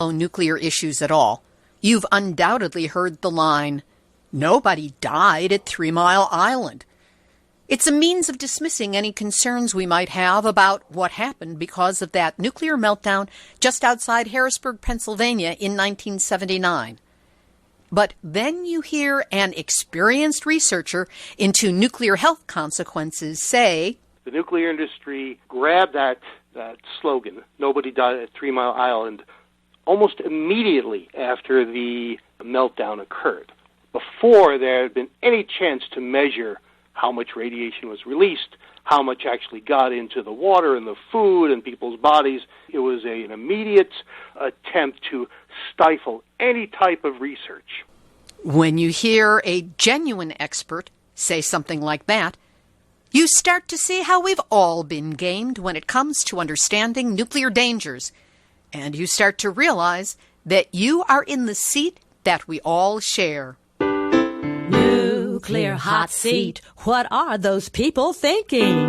nuclear issues at all, you've undoubtedly heard the line, "Nobody died at 3 Mile Island." It's a means of dismissing any concerns we might have about what happened because of that nuclear meltdown just outside Harrisburg, Pennsylvania in 1979. But then you hear an experienced researcher into nuclear health consequences say, the nuclear industry grabbed that slogan, "Nobody died at 3 Mile Island," almost immediately after the meltdown occurred, before there had been any chance to measure how much radiation was released, how much actually got into the water and the food and people's bodies. It was an immediate attempt to stifle any type of research. When you hear a genuine expert say something like that, you start to see how we've all been gamed when it comes to understanding nuclear dangers. And you start to realize that you are in the seat that we all share. Nuclear hot seat, what are those people thinking?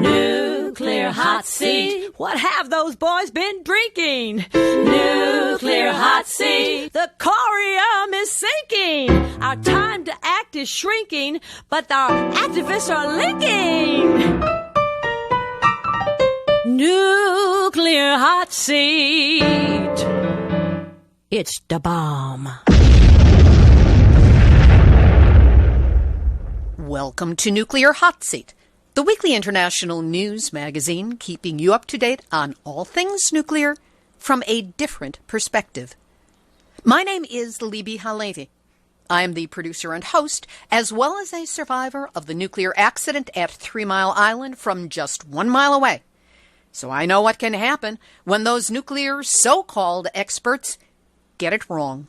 Nuclear hot seat, what have those boys been drinking? Nuclear hot seat, the corium is sinking. Our time to act is shrinking, but our activists are linking. Nuclear hot seat, it's the bomb. Welcome to Nuclear Hot Seat, the weekly international news magazine keeping you up to date on all things nuclear from a different perspective. My name is Libby Halevi. I am the producer and host, as well as a survivor of the nuclear accident at 3 Mile Island from just 1 mile away. So I know what can happen when those nuclear so-called experts get it wrong.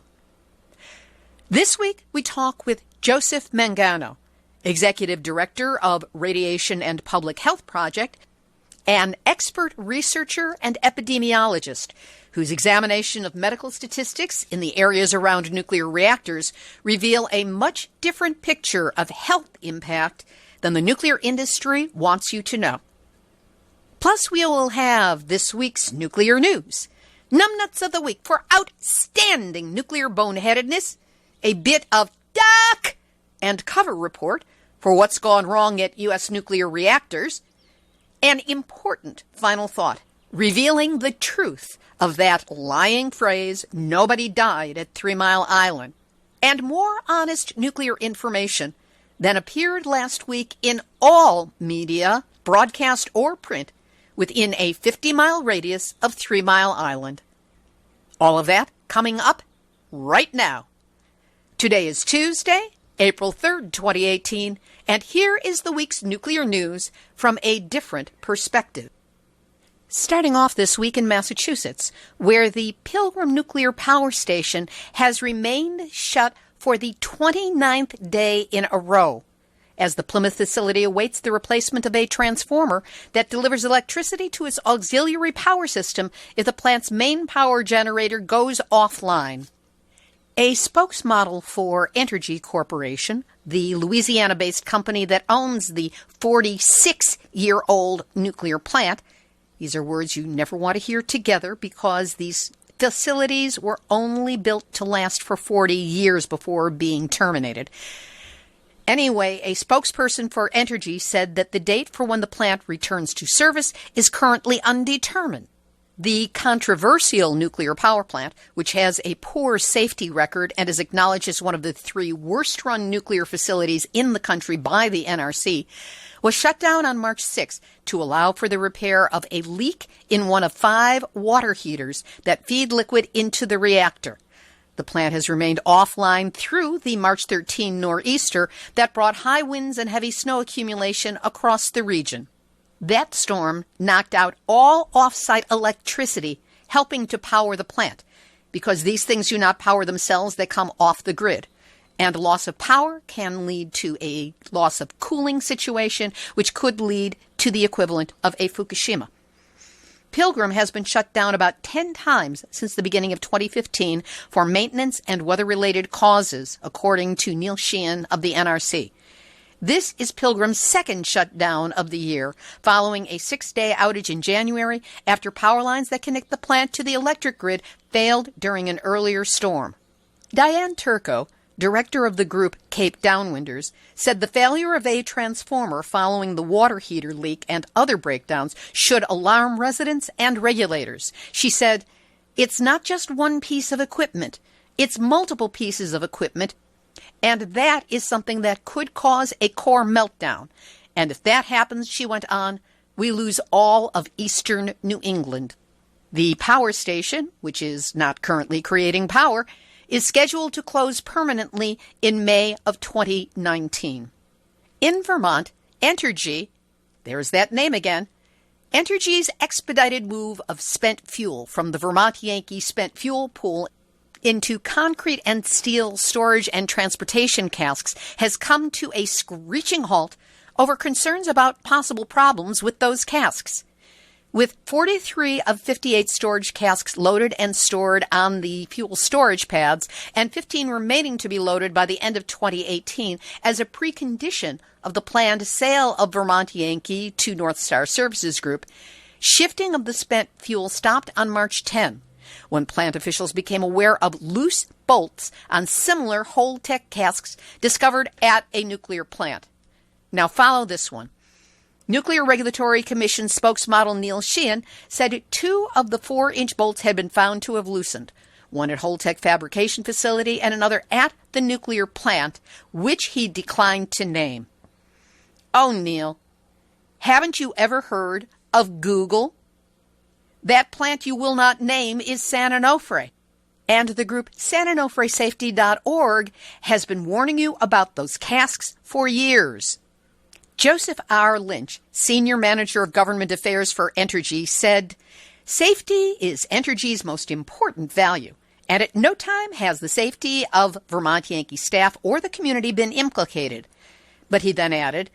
This week we talk with Joseph Mangano, Executive Director of Radiation and Public Health Project, an expert researcher and epidemiologist whose examination of medical statistics in the areas around nuclear reactors reveal a much different picture of health impact than the nuclear industry wants you to know. Plus, we will have this week's nuclear news, numbnuts of the week for outstanding nuclear boneheadedness, a bit of duck and cover report for what's gone wrong at U.S. nuclear reactors, an important final thought revealing the truth of that lying phrase, "Nobody died at 3 Mile Island," and more honest nuclear information than appeared last week in all media, broadcast or print, within a 50-mile radius of 3 Mile Island. All of that coming up right now. Today is Tuesday, April 3rd, 2018, and here is the week's nuclear news from a different perspective. Starting off this week in Massachusetts, where the Pilgrim Nuclear Power Station has remained shut for the 29th day in a row, as the Plymouth facility awaits the replacement of a transformer that delivers electricity to its auxiliary power system if the plant's main power generator goes offline. A spokesmodel for Entergy Corporation, the Louisiana-based company that owns the 46-year-old nuclear plant, these are words you never want to hear together because these facilities were only built to last for 40 years before being terminated. Anyway, a spokesperson for Entergy said that the date for when the plant returns to service is currently undetermined. The controversial nuclear power plant, which has a poor safety record and is acknowledged as one of the 3 worst-run nuclear facilities in the country by the NRC, was shut down on March 6 to allow for the repair of a leak in one of 5 water heaters that feed liquid into the reactor. The plant has remained offline through the March 13 nor'easter that brought high winds and heavy snow accumulation across the region. That storm knocked out all off-site electricity, helping to power the plant, because these things do not power themselves, they come off the grid. And loss of power can lead to a loss of cooling situation, which could lead to the equivalent of a Fukushima. Pilgrim has been shut down about 10 times since the beginning of 2015 for maintenance and weather-related causes, according to Neil Sheehan of the NRC. This is Pilgrim's second shutdown of the year, following a 6-day outage in January after power lines that connect the plant to the electric grid failed during an earlier storm. Diane Turco, director of the group Cape Downwinders, said the failure of a transformer following the water heater leak and other breakdowns should alarm residents and regulators. She said, "It's not just one piece of equipment. It's multiple pieces of equipment. And that is something that could cause a core meltdown. And if that happens," she went on, "we lose all of eastern New England." The power station, which is not currently creating power, is scheduled to close permanently in May of 2019. In Vermont, Entergy, there's that name again, Entergy's expedited move of spent fuel from the Vermont Yankee spent fuel pool into concrete and steel storage and transportation casks has come to a screeching halt over concerns about possible problems with those casks. With 43 of 58 storage casks loaded and stored on the fuel storage pads and 15 remaining to be loaded by the end of 2018 as a precondition of the planned sale of Vermont Yankee to North Star Services Group, shifting of the spent fuel stopped on March 10. When plant officials became aware of loose bolts on similar Holtec casks discovered at a nuclear plant. Now follow this one. Nuclear Regulatory Commission spokesmodel Neil Sheehan said 2 of the 4-inch bolts had been found to have loosened, one at Holtec fabrication facility and another at the nuclear plant, which he declined to name. Oh, Neil, haven't you ever heard of Google? That plant you will not name is San Onofre, and the group SanOnofreSafety.org has been warning you about those casks for years. Joseph R. Lynch, Senior Manager of Government Affairs for Entergy, said, "Safety is Entergy's most important value, and at no time has the safety of Vermont Yankee staff or the community been implicated." But he then added,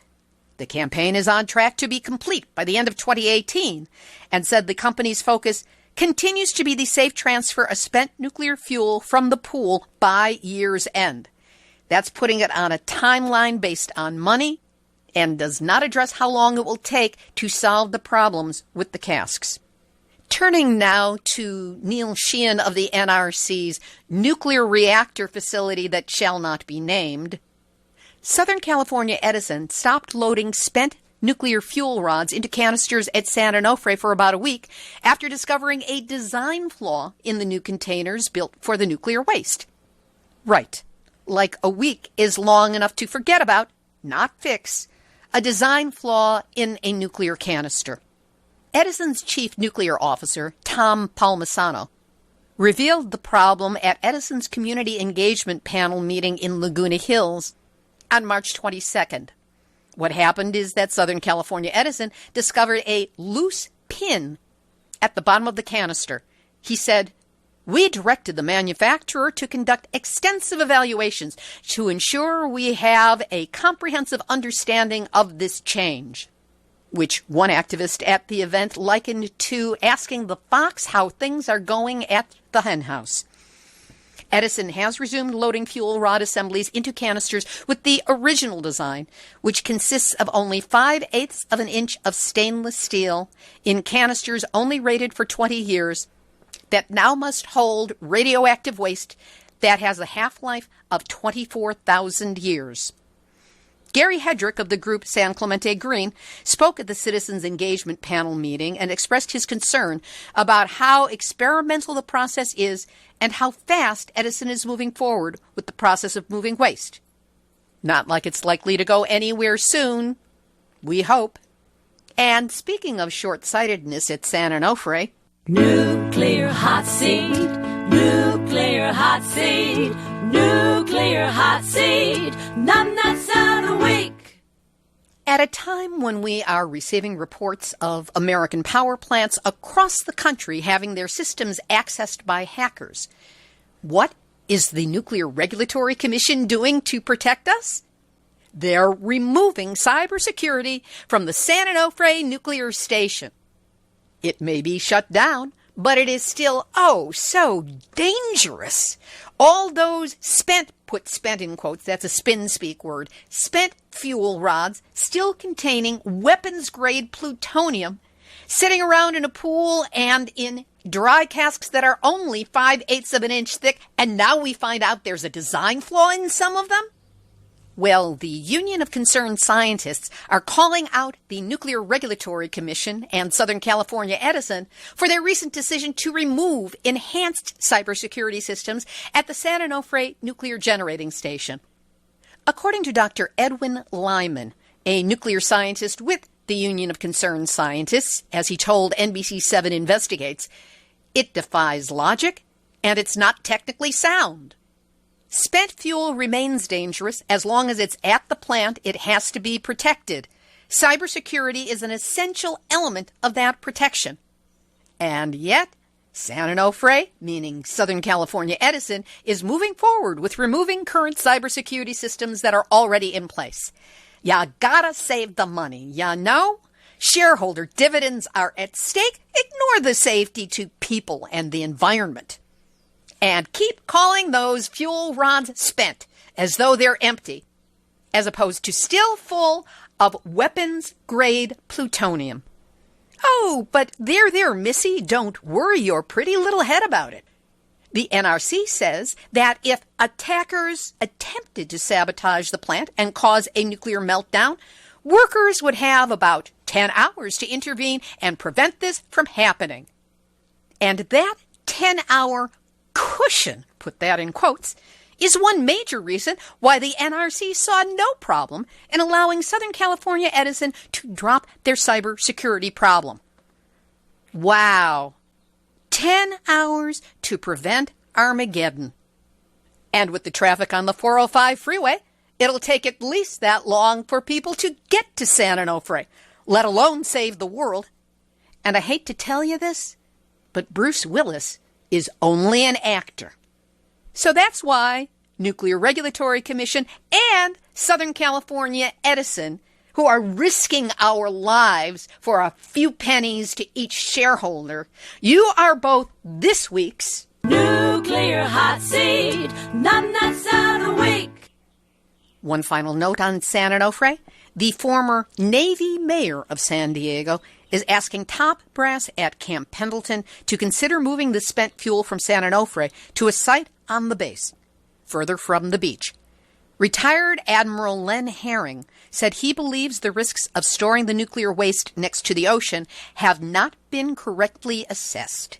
"The campaign is on track to be complete by the end of 2018, and said the company's focus continues to be the safe transfer of spent nuclear fuel from the pool by year's end. That's putting it on a timeline based on money and does not address how long it will take to solve the problems with the casks." Turning now to Neil Sheehan of the NRC's nuclear reactor facility that shall not be named, Southern California Edison stopped loading spent nuclear fuel rods into canisters at San Onofre for about a week after discovering a design flaw in the new containers built for the nuclear waste. Right, like a week is long enough to forget about, not fix, a design flaw in a nuclear canister. Edison's chief nuclear officer, Tom Palmisano, revealed the problem at Edison's community engagement panel meeting in Laguna Hills on March 22nd. What happened is that Southern California Edison discovered a loose pin at the bottom of the canister. He said, "We directed the manufacturer to conduct extensive evaluations to ensure we have a comprehensive understanding of this change," which one activist at the event likened to asking the fox how things are going at the henhouse. Edison has resumed loading fuel rod assemblies into canisters with the original design, which consists of only 5/8 of an inch of stainless steel in canisters only rated for 20 years that now must hold radioactive waste that has a half-life of 24,000 years. Gary Hedrick of the group San Clemente Green spoke at the Citizens Engagement Panel meeting and expressed his concern about how experimental the process is and how fast Edison is moving forward with the process of moving waste. Not like it's likely to go anywhere soon, we hope. And speaking of short-sightedness at San Onofre, nuclear hot seat, nuclear hot seat, nuclear hot seat, none that's out a week. At a time when we are receiving reports of American power plants across the country having their systems accessed by hackers, what is the Nuclear Regulatory Commission doing to protect us? They're removing cybersecurity from the San Onofre nuclear station. It may be shut down, but it is still, oh, so dangerous. All those spent, put spent in quotes, that's a spin-speak word, spent fuel rods still containing weapons-grade plutonium sitting around in a pool and in dry casks that are only 5/8 of an inch thick, and now we find out there's a design flaw in some of them? Well, the Union of Concerned Scientists are calling out the Nuclear Regulatory Commission and Southern California Edison for their recent decision to remove enhanced cybersecurity systems at the San Onofre Nuclear Generating Station. According to Dr. Edwin Lyman, a nuclear scientist with the Union of Concerned Scientists, as he told NBC7 Investigates, it defies logic and it's not technically sound. Spent fuel remains dangerous. As long as it's at the plant, it has to be protected. Cybersecurity is an essential element of that protection. And yet, San Onofre, meaning Southern California Edison, is moving forward with removing current cybersecurity systems that are already in place. Ya gotta save the money, ya know? Shareholder dividends are at stake. Ignore the safety to people and the environment. And keep calling those fuel rods spent as though they're empty, as opposed to still full of weapons-grade plutonium. Oh, but there, Missy, don't worry your pretty little head about it. The NRC says that if attackers attempted to sabotage the plant and cause a nuclear meltdown, workers would have about 10 hours to intervene and prevent this from happening. And that 10-hour cushion, put that in quotes, is one major reason why the NRC saw no problem in allowing Southern California Edison to drop their cybersecurity problem. Wow. 10 hours to prevent Armageddon. And with the traffic on the 405 freeway, it'll take at least that long for people to get to San Onofre, let alone save the world. And I hate to tell you this, but Bruce Willis is only an actor. So that's why Nuclear Regulatory Commission and Southern California Edison, who are risking our lives for a few pennies to each shareholder, you are both this week's Nuclear Hot Seat, nuts out a week. One final note on San Onofre. The former Navy mayor of San Diego is asking top brass at Camp Pendleton to consider moving the spent fuel from San Onofre to a site on the base, further from the beach. Retired Admiral Len Herring said he believes the risks of storing the nuclear waste next to the ocean have not been correctly assessed.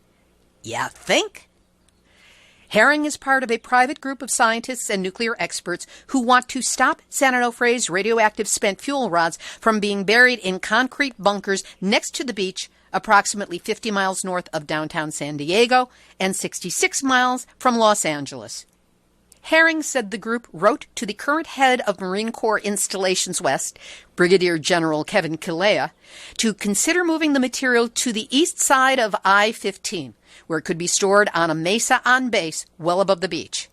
Ya think? Herring is part of a private group of scientists and nuclear experts who want to stop San Onofre's radioactive spent fuel rods from being buried in concrete bunkers next to the beach, approximately 50 miles north of downtown San Diego and 66 miles from Los Angeles. Herring said the group wrote to the current head of Marine Corps Installations West, Brigadier General Kevin Kilea, to consider moving the material to the east side of I-15, where it could be stored on a mesa on base well above the beach.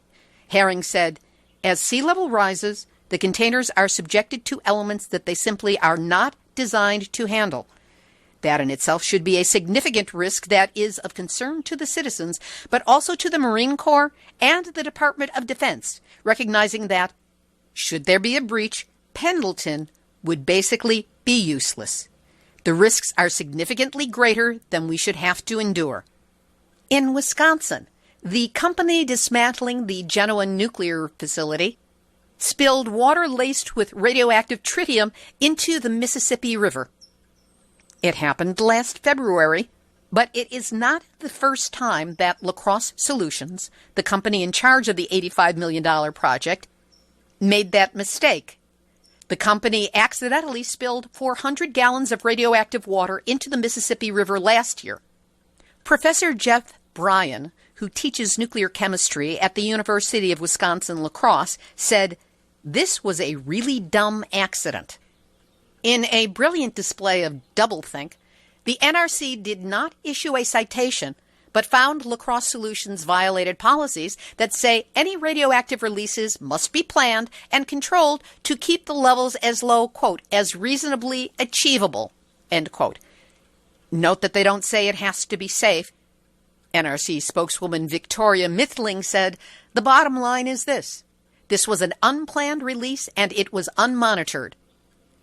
Herring said, as sea level rises, the containers are subjected to elements that they simply are not designed to handle. That in itself should be a significant risk that is of concern to the citizens, but also to the Marine Corps and the Department of Defense, recognizing that, should there be a breach, Pendleton would basically be useless. The risks are significantly greater than we should have to endure. In Wisconsin, the company dismantling the Genoa nuclear facility spilled water laced with radioactive tritium into the Mississippi River. It happened last February, but it is not the first time that La Crosse Solutions, the company in charge of the $85 million project, made that mistake. The company accidentally spilled 400 gallons of radioactive water into the Mississippi River last year. Professor Jeff Bryan, who teaches nuclear chemistry at the University of Wisconsin-La Crosse, said, "This was a really dumb accident." In a brilliant display of doublethink, the NRC did not issue a citation, but found La Crosse Solutions violated policies that say any radioactive releases must be planned and controlled to keep the levels as low, quote, as reasonably achievable, end quote. Note that they don't say it has to be safe. NRC spokeswoman Victoria Mithling said, "The bottom line is this. This was an unplanned release and it was unmonitored.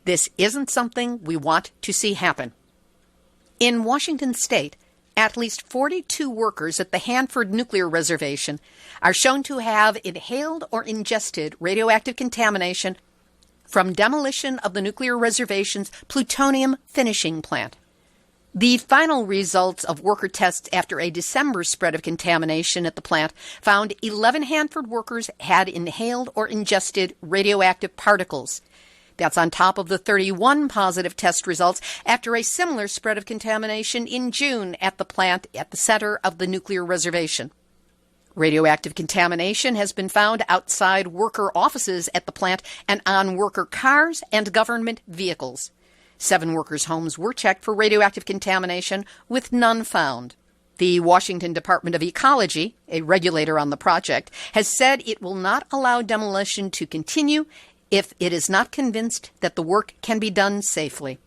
This isn't something we want to see happen." In Washington state, at least 42 workers at the Hanford Nuclear Reservation are shown to have inhaled or ingested radioactive contamination from demolition of the nuclear reservation's plutonium finishing plant. The final results of worker tests after a December spread of contamination at the plant found 11 Hanford workers had inhaled or ingested radioactive particles. That's on top of the 31 positive test results after a similar spread of contamination in June at the plant at the center of the nuclear reservation. Radioactive contamination has been found outside worker offices at the plant and on worker cars and government vehicles. 7 workers' homes were checked for radioactive contamination, with none found. The Washington Department of Ecology, a regulator on the project, has said it will not allow demolition to continue if it is not convinced that the work can be done safely.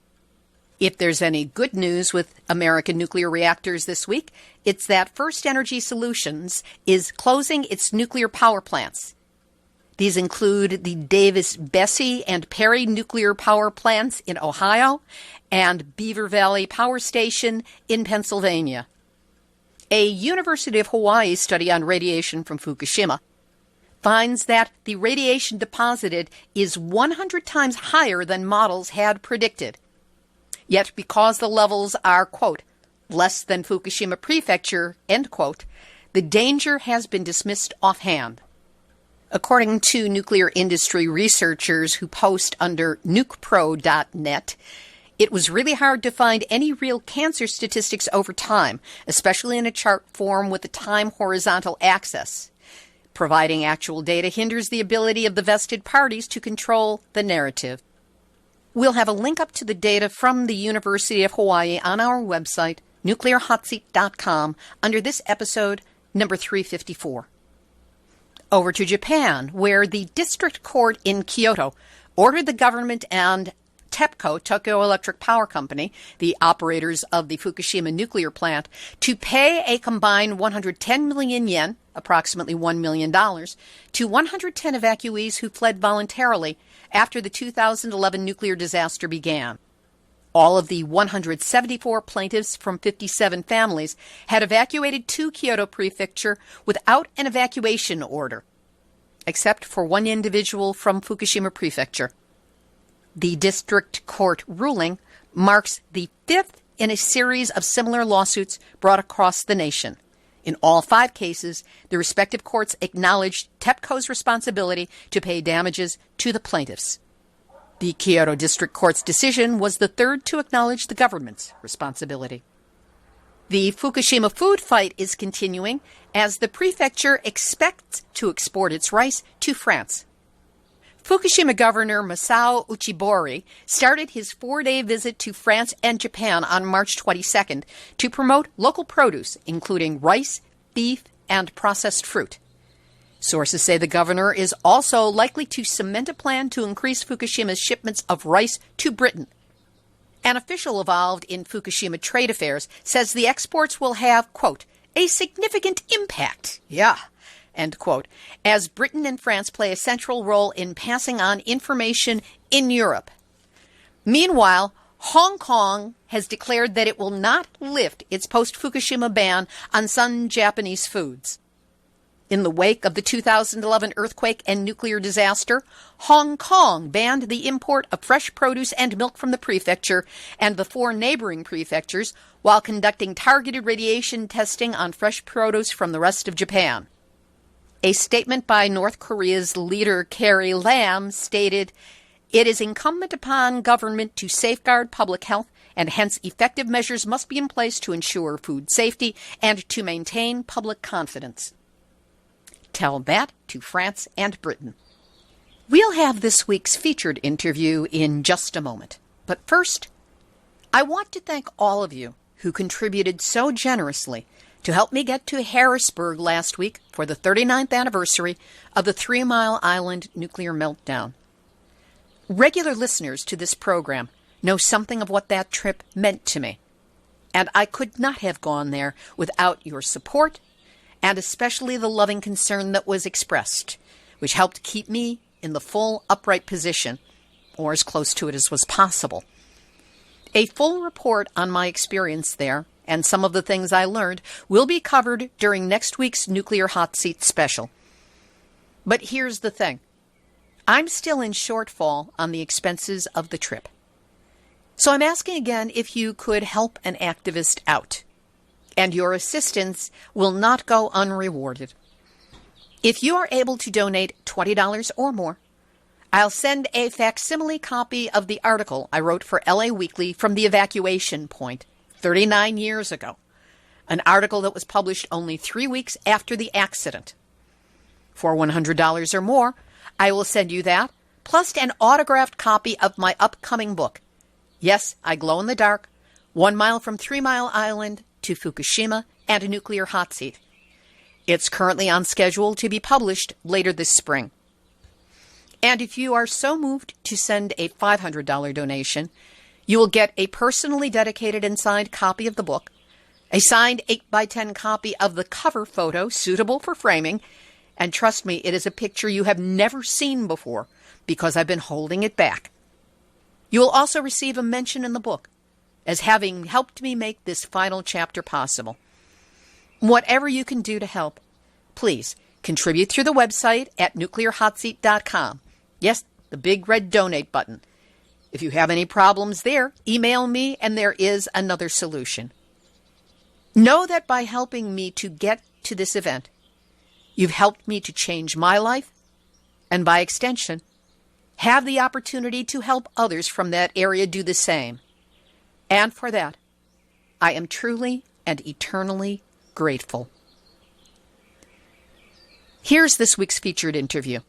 If there's any good news with American nuclear reactors this week, it's that First Energy Solutions is closing its nuclear power plants. These include the Davis-Bessie and Perry nuclear power plants in Ohio and Beaver Valley Power Station in Pennsylvania. A University of Hawaii study on radiation from Fukushima finds that the radiation deposited is 100 times higher than models had predicted. Yet because the levels are, quote, less than Fukushima Prefecture, end quote, the danger has been dismissed offhand. According to nuclear industry researchers who post under nukepro.net, it was really hard to find any real cancer statistics over time, especially in a chart form with a time horizontal axis. Providing actual data hinders the ability of the vested parties to control the narrative. We'll have a link up to the data from the University of Hawaii on our website, nuclearhotseat.com, under this episode, number 354. Over to Japan, where the district court in Kyoto ordered the government and TEPCO, Tokyo Electric Power Company, the operators of the Fukushima nuclear plant, to pay a combined 110 million yen, approximately $1 million, to 110 evacuees who fled voluntarily after the 2011 nuclear disaster began. All of the 174 plaintiffs from 57 families had evacuated to Kyoto Prefecture without an evacuation order, except for one individual from Fukushima Prefecture. The district court ruling marks the 5th in a series of similar lawsuits brought across the nation. In all 5 cases, the respective courts acknowledged TEPCO's responsibility to pay damages to the plaintiffs. The Kyoto District Court's decision was the 3rd to acknowledge the government's responsibility. The Fukushima food fight is continuing as the prefecture expects to export its rice to France. Fukushima Governor Masao Uchibori started his 4-day visit to France and Japan on March 22nd to promote local produce, including rice, beef, and processed fruit. Sources say the governor is also likely to cement a plan to increase Fukushima's shipments of rice to Britain. An official involved in Fukushima trade affairs says the exports will have, quote, a significant impact. Yeah. End quote, as Britain and France play a central role in passing on information in Europe. Meanwhile, Hong Kong has declared that it will not lift its post-Fukushima ban on some Japanese foods. In the wake of the 2011 earthquake and nuclear disaster, Hong Kong banned the import of fresh produce and milk from the prefecture and the 4 neighboring prefectures while conducting targeted radiation testing on fresh produce from the rest of Japan. A statement by North Korea's leader Carrie Lam stated, "It is incumbent upon government to safeguard public health, and hence effective measures must be in place to ensure food safety and to maintain public confidence." Tell that to France and Britain. We'll have this week's featured interview in just a moment. But first, I want to thank all of you who contributed so generously to help me get to Harrisburg last week for the 39th anniversary of the 3 Mile Island nuclear meltdown. Regular listeners to this program know something of what that trip meant to me. and I could not have gone there without your support, and especially the loving concern that was expressed, which helped keep me in the full upright position, or as close to it as was possible. A full report on my experience there and some of the things I learned will be covered during next week's Nuclear Hot Seat special. But here's the thing. I'm still in shortfall on the expenses of the trip. So I'm asking again if you could help an activist out. And your assistance will not go unrewarded. If you are able to donate $20 or more, I'll send a facsimile copy of the article I wrote for LA Weekly from the evacuation point 39 years ago, an article that was published only 3 weeks after the accident. For $100 or more, I will send you that, plus an autographed copy of my upcoming book. Yes, I glow in the dark, 1 mile from 3 Mile Island to Fukushima and a nuclear hot seat. It's currently on schedule to be published later this spring. And if you are so moved to send a $500 donation, you will get a personally dedicated and signed copy of the book, a signed 8x10 copy of the cover photo suitable for framing, and trust me, it is a picture you have never seen before because I've been holding it back. You will also receive a mention in the book as having helped me make this final chapter possible. Whatever you can do to help, please contribute through the website at nuclearhotseat.com. Yes, the big red donate button. If you have any problems there, email me and there is another solution. Know that by helping me to get to this event, you've helped me to change my life and by extension, have the opportunity to help others from that area do the same. And for that, I am truly and eternally grateful. Here's this week's featured interview.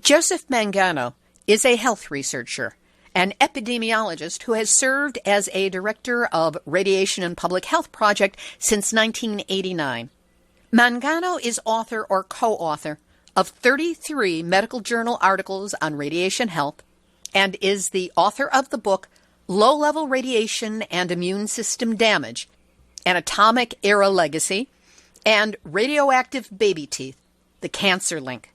Joseph Mangano is a health researcher, an epidemiologist who has served as a director of Radiation and Public Health Project since 1989. Mangano is author or co-author of 33 medical journal articles on radiation health and is the author of the book Low-Level Radiation and Immune System Damage, An Atomic Era Legacy, and Radioactive Baby Teeth, The Cancer Link.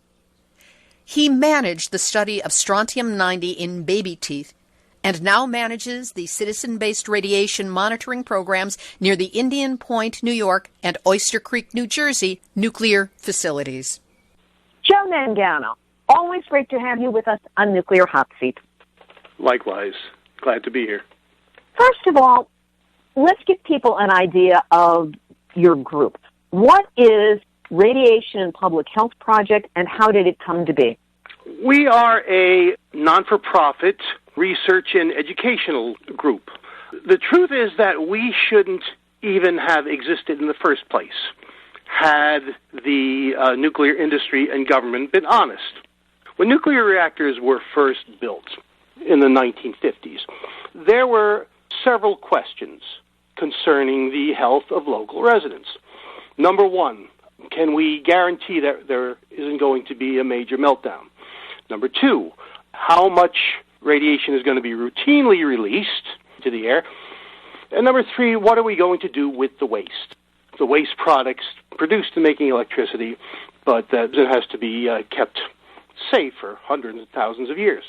He managed the study of strontium-90 in baby teeth and now manages the citizen-based radiation monitoring programs near the Indian Point, New York, and Oyster Creek, New Jersey nuclear facilities. Joe Mangano, always great to have you with us on Nuclear Hot Seat. Likewise. Glad to be here. First of all, let's give people an idea of your group. What is Radiation and Public Health Project, and how did it come to be? We are a non-for-profit research and educational group. The truth is that we shouldn't even have existed in the first place had the nuclear industry and government been honest. When nuclear reactors were first built in the 1950s, there were several questions concerning the health of local residents. Number one, can we guarantee that there isn't going to be a major meltdown? Number two, how much radiation is going to be routinely released to the air? And number three, what are we going to do with the waste? The waste products produced in making electricity, but that has to be kept safe for hundreds of thousands of years.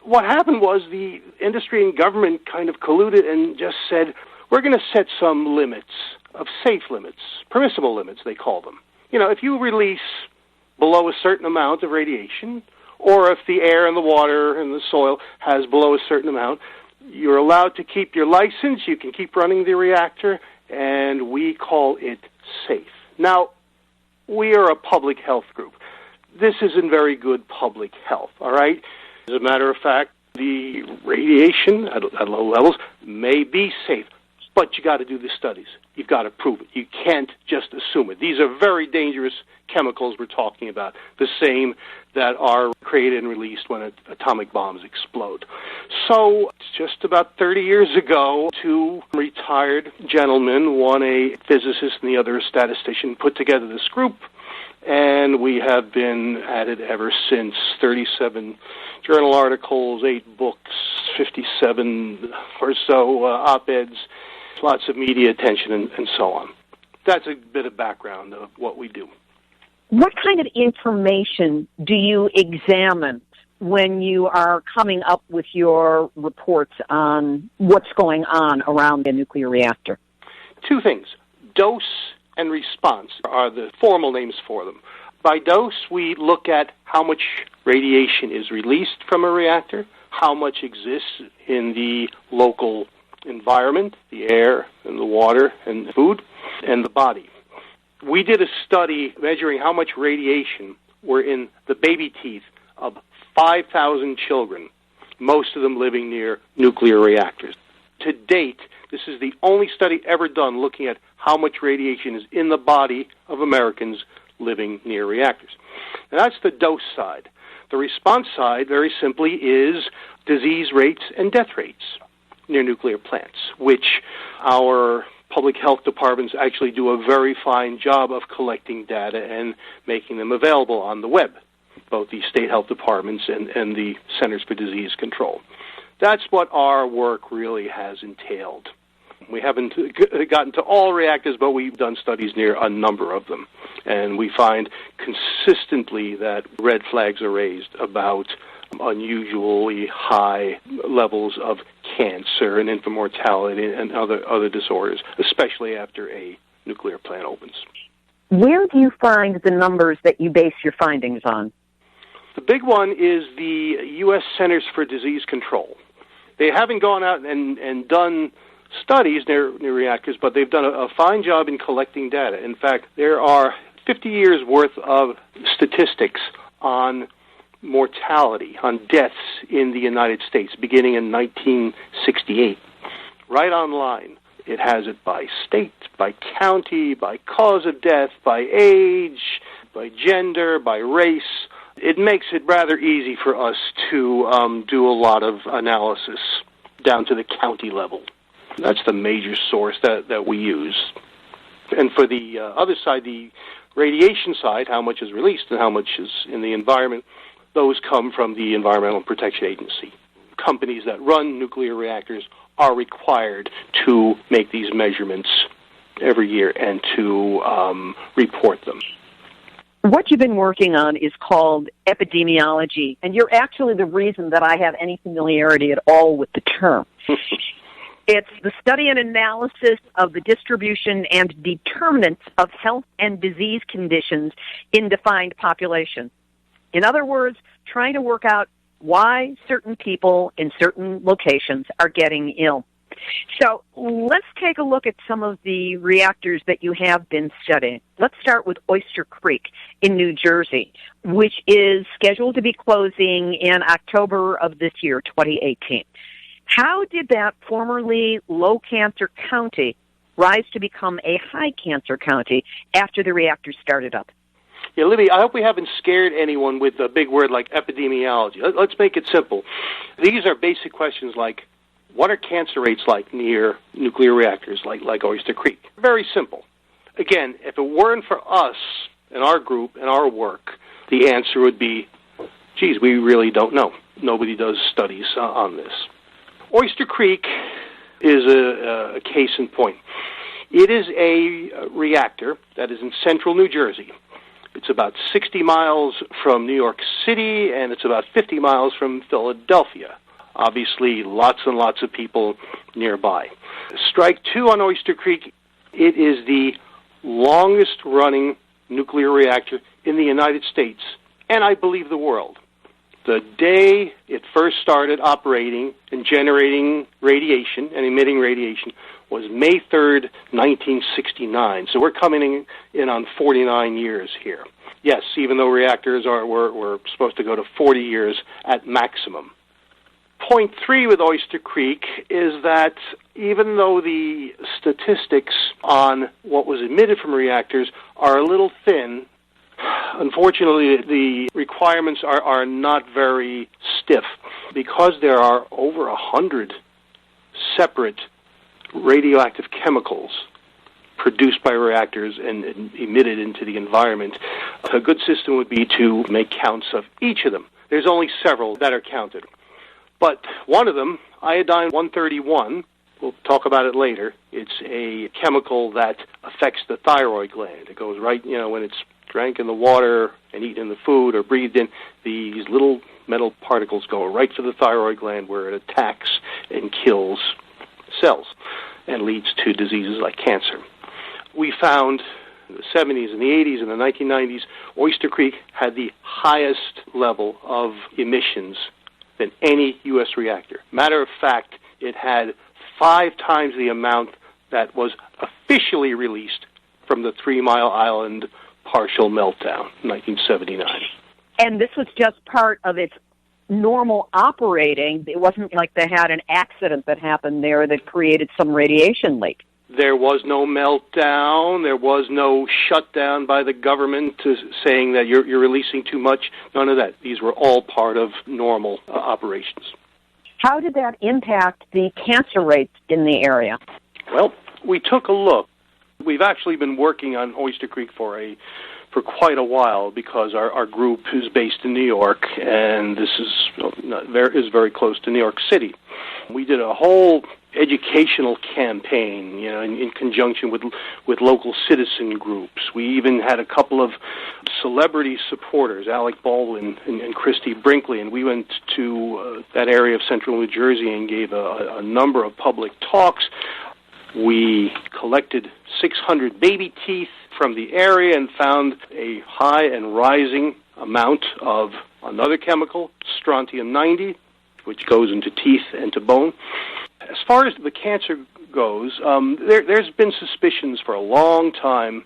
What happened was the industry and government kind of colluded and just said, we're going to set some limits, of safe limits, permissible limits, they call them. You know, if you release below a certain amount of radiation, or if the air and the water and the soil has below a certain amount, you're allowed to keep your license, you can keep running the reactor, and we call it safe. Now, we are a public health group. This isn't very good public health, all right? As a matter of fact, the radiation at low levels may be safe, but you got to do the studies. You've got to prove it. You can't just assume it. These are very dangerous chemicals we're talking about, the same that are created and released when atomic bombs explode. So just about 30 years ago, two retired gentlemen, one a physicist and the other a statistician, put together this group, and we have been at it ever since. 37 journal articles, 8 books, 57 or so op-eds, lots of media attention, and so on. That's a bit of background of what we do. What kind of information do you examine when you are coming up with your reports on what's going on around the nuclear reactor? Two things. Dose and response are the formal names for them. By dose, we look at how much radiation is released from a reactor, how much exists in the local environment, the air and the water and the food, and the body. We did a study measuring how much radiation were in the baby teeth of 5,000 children, most of them living near nuclear reactors. To date, this is the only study ever done looking at how much radiation is in the body of Americans living near reactors. And that's the dose side. The response side, very simply, is disease rates and death rates near nuclear plants, which our public health departments actually do a very fine job of collecting data and making them available on the web, both the state health departments and the Centers for Disease Control. That's what our work really has entailed. We haven't gotten to all reactors, but we've done studies near a number of them. And we find consistently that red flags are raised about unusually high levels of cancer and infant mortality and other disorders, especially after a nuclear plant opens. Where do you find the numbers that you base your findings on? The big one is the U.S. Centers for Disease Control. They haven't gone out and done studies near reactors, but they've done a fine job in collecting data. In fact, there are 50 years' worth of statistics on mortality, on deaths in the United States, beginning in 1968. Right online. It has it by state, by county, by cause of death, by age, by gender, by race. It makes it rather easy for us to do a lot of analysis down to the county level. That's the major source that we use. And for the other side, the radiation side, how much is released and how much is in the environment, those come from the Environmental Protection Agency. Companies that run nuclear reactors are required to make these measurements every year and to report them. What you've been working on is called epidemiology, and you're actually the reason that I have any familiarity at all with the term. It's the study and analysis of the distribution and determinants of health and disease conditions in defined populations. In other words, trying to work out why certain people in certain locations are getting ill. So let's take a look at some of the reactors that you have been studying. Let's start with Oyster Creek in New Jersey, which is scheduled to be closing in October of this year, 2018. How did that formerly low-cancer county rise to become a high-cancer county after the reactor started up? Yeah, Libby, I hope we haven't scared anyone with a big word like epidemiology. Let's make it simple. These are basic questions like, what are cancer rates like near nuclear reactors like Oyster Creek? Very simple. Again, if it weren't for us and our group and our work, the answer would be, geez, we really don't know. Nobody does studies on this. Oyster Creek is a case in point. It is a reactor that is in central New Jersey. It's about 60 miles from New York City, and it's about 50 miles from Philadelphia. Obviously, lots and lots of people nearby. Strike two on Oyster Creek, it is the longest-running nuclear reactor in the United States, and I believe the world. The day it first started operating and generating radiation and emitting radiation was May 3rd, 1969. So we're coming in on 49 years here. Yes, even though reactors were supposed to go to 40 years at maximum. Point three with Oyster Creek is that even though the statistics on what was emitted from reactors are a little thin, unfortunately, the requirements are not very stiff because there are over 100 separate radioactive chemicals produced by reactors and emitted into the environment. A good system would be to make counts of each of them. There's only several that are counted. But one of them, iodine-131, We'll talk about it later. It's a chemical that affects the thyroid gland. It goes right, when it's drank in the water and eaten in the food or breathed in, these little metal particles go right to the thyroid gland where it attacks and kills cells and leads to diseases like cancer. We found in the 70s and the 80s and the 1990s, Oyster Creek had the highest level of emissions than any U.S. reactor. Matter of fact, it had 5 times the amount that was officially released from the 3 Mile Island partial meltdown in 1979. And this was just part of its normal operating. It wasn't like they had an accident that happened there that created some radiation leak. There was no meltdown. There was no shutdown by the government saying that you're releasing too much. None of that. These were all part of normal operations. How did that impact the cancer rates in the area? Well, we took a look. We've actually been working on Oyster Creek for quite a while because our group is based in New York, and this is very close to New York City. We did a whole educational campaign, in conjunction with local citizen groups. We even had a couple of celebrity supporters, Alec Baldwin and Christy Brinkley, and we went to that area of central New Jersey and gave a number of public talks. We collected 600 baby teeth from the area and found a high and rising amount of another chemical, strontium-90, which goes into teeth and to bone. As far as the cancer goes, there's been suspicions for a long time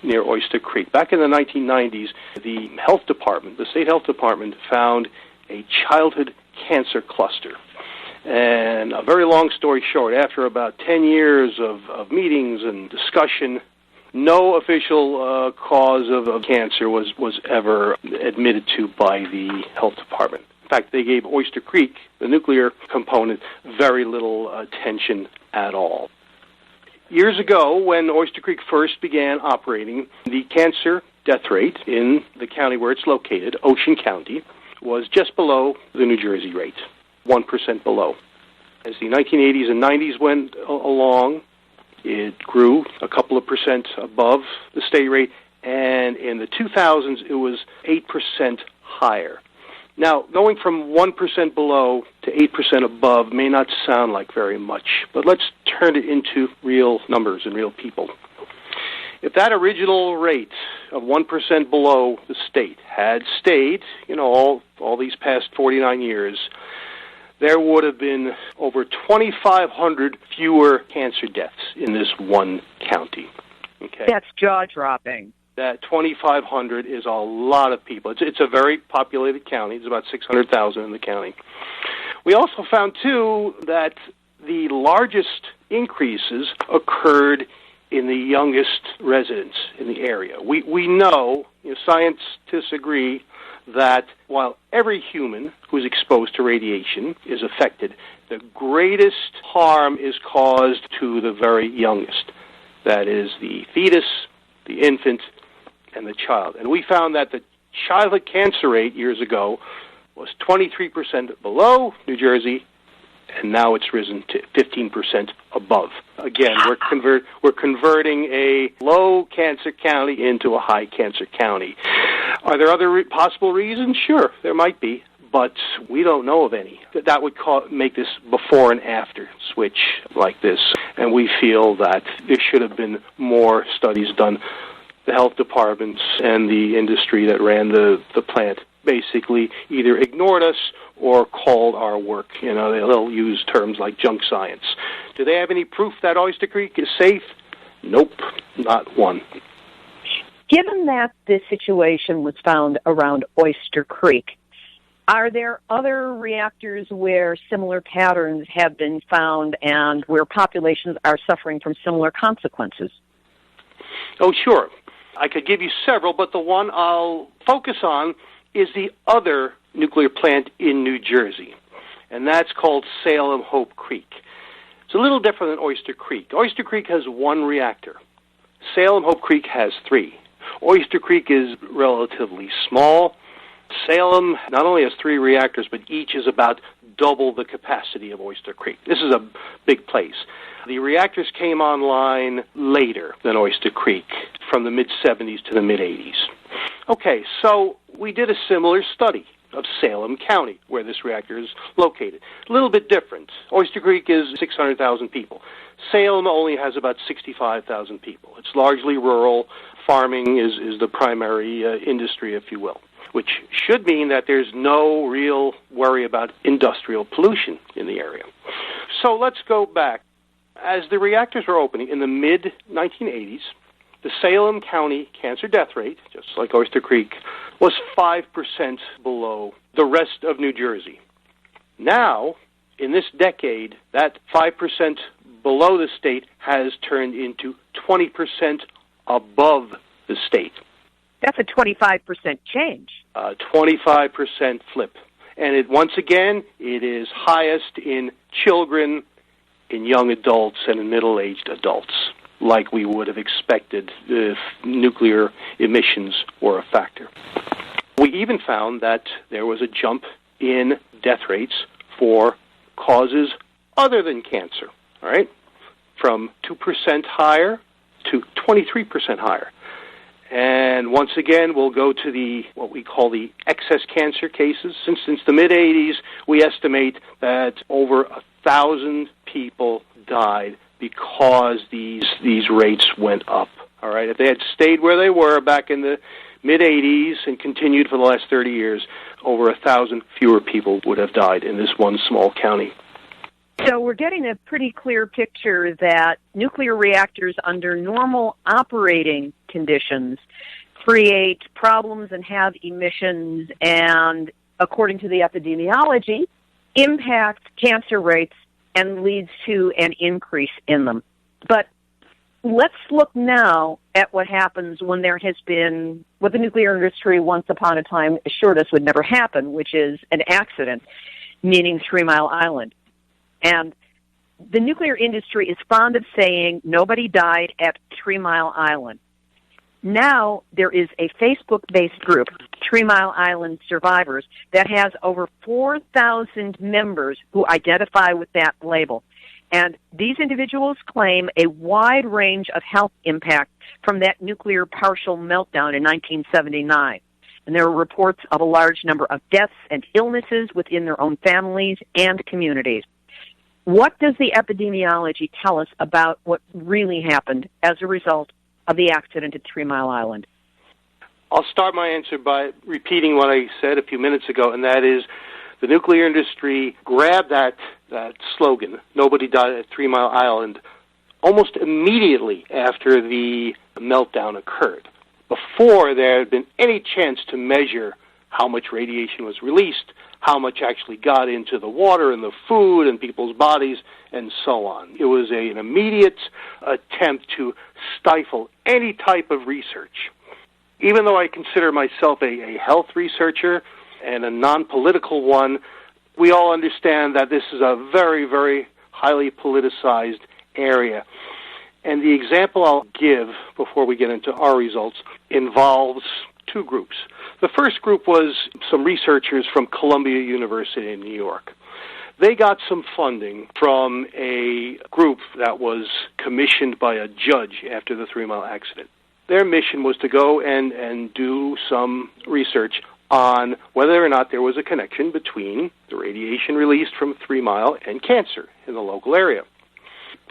near Oyster Creek. Back in the 1990s, the health department, the state health department, found a childhood cancer cluster. And a very long story short, after about 10 years of meetings and discussion, no official cause of cancer was ever admitted to by the health department. In fact, they gave Oyster Creek, the nuclear component, very little attention at all. Years ago, when Oyster Creek first began operating, the cancer death rate in the county where it's located, Ocean County, was just below the New Jersey rate, 1% below. As the 1980s and 90s went along, it grew a couple of percent above the state rate, and in the 2000s, it was 8% higher. Now, going from 1% below to 8% above may not sound like very much, but let's turn it into real numbers and real people. If that original rate of 1% below the state had stayed, all these past 49 years, there would have been over 2,500 fewer cancer deaths in this one county. Okay? That's jaw-dropping. That 2,500 is a lot of people. It's a very populated county. It's about 600,000 in the county. We also found, too, that the largest increases occurred in the youngest residents in the area. We know, scientists agree, that while every human who is exposed to radiation is affected, the greatest harm is caused to the very youngest. That is the fetus, the infant, and the child. And we found that the childhood cancer rate years ago was 23% below New Jersey, and now it's risen to 15% above. Again, we're converting a low cancer county into a high cancer county. Are there other possible reasons? Sure, there might be, but we don't know of any. That would make this before and after switch like this, and we feel that there should have been more studies done. The health departments and the industry that ran the plant basically either ignored us or called our work. They'll use terms like junk science. Do they have any proof that Oyster Creek is safe? Nope, not one. Given that this situation was found around Oyster Creek, are there other reactors where similar patterns have been found and where populations are suffering from similar consequences? Oh, sure. I could give you several, but the one I'll focus on is the other nuclear plant in New Jersey, and that's called Salem Hope Creek. It's a little different than Oyster Creek. Oyster Creek has one reactor. Salem Hope Creek has 3. Oyster Creek is relatively small. Salem not only has 3 reactors, but each is about double the capacity of Oyster Creek. This is a big place. The reactors came online later than Oyster Creek, from the mid-'70s to the mid-'80s. Okay, so we did a similar study of Salem County, where this reactor is located. A little bit different. Oyster Creek is 600,000 people. Salem only has about 65,000 people. It's largely rural. Farming is the primary industry, if you will, which should mean that there's no real worry about industrial pollution in the area. So let's go back. As the reactors were opening in the mid-1980s, the Salem County cancer death rate, just like Oyster Creek, was 5% below the rest of New Jersey. Now, in this decade, that 5% below the state has turned into 20% above the state. That's a 25% change. 25% flip. And once again, it is highest in children, in young adults, and in middle-aged adults, like we would have expected if nuclear emissions were a factor. We even found that there was a jump in death rates for causes other than cancer, all right, from 2% higher to 23% higher. And once again, we'll go to what we call the excess cancer cases. Since the mid-'80s, we estimate that over 1,000 people died because these rates went up. All right, if they had stayed where they were back in the mid-'80s and continued for the last 30 years, over 1,000 fewer people would have died in this one small county. So we're getting a pretty clear picture that nuclear reactors under normal operating conditions create problems and have emissions and, according to the epidemiology, impact cancer rates and leads to an increase in them. But let's look now at what happens when there has been what the nuclear industry once upon a time assured us would never happen, which is an accident, meaning 3 Mile Island. And the nuclear industry is fond of saying nobody died at 3 Mile Island. Now there is a Facebook-based group, 3 Mile Island Survivors, that has over 4,000 members who identify with that label. And these individuals claim a wide range of health impact from that nuclear partial meltdown in 1979. And there are reports of a large number of deaths and illnesses within their own families and communities. What does the epidemiology tell us about what really happened as a result of the accident at 3 Mile Island? I'll start my answer by repeating what I said a few minutes ago, and that is the nuclear industry grabbed that slogan, nobody died at 3 Mile Island, almost immediately after the meltdown occurred, before there had been any chance to measure how much radiation was released, how much actually got into the water and the food and people's bodies, and so on. It was an immediate attempt to stifle any type of research. Even though I consider myself a health researcher and a non-political one, we all understand that this is a very, very highly politicized area. And the example I'll give before we get into our results involves two groups. The first group was some researchers from Columbia University in New York. They got some funding from a group that was commissioned by a judge after the 3 Mile accident. Their mission was to go and do some research on whether or not there was a connection between the radiation released from 3 Mile and cancer in the local area.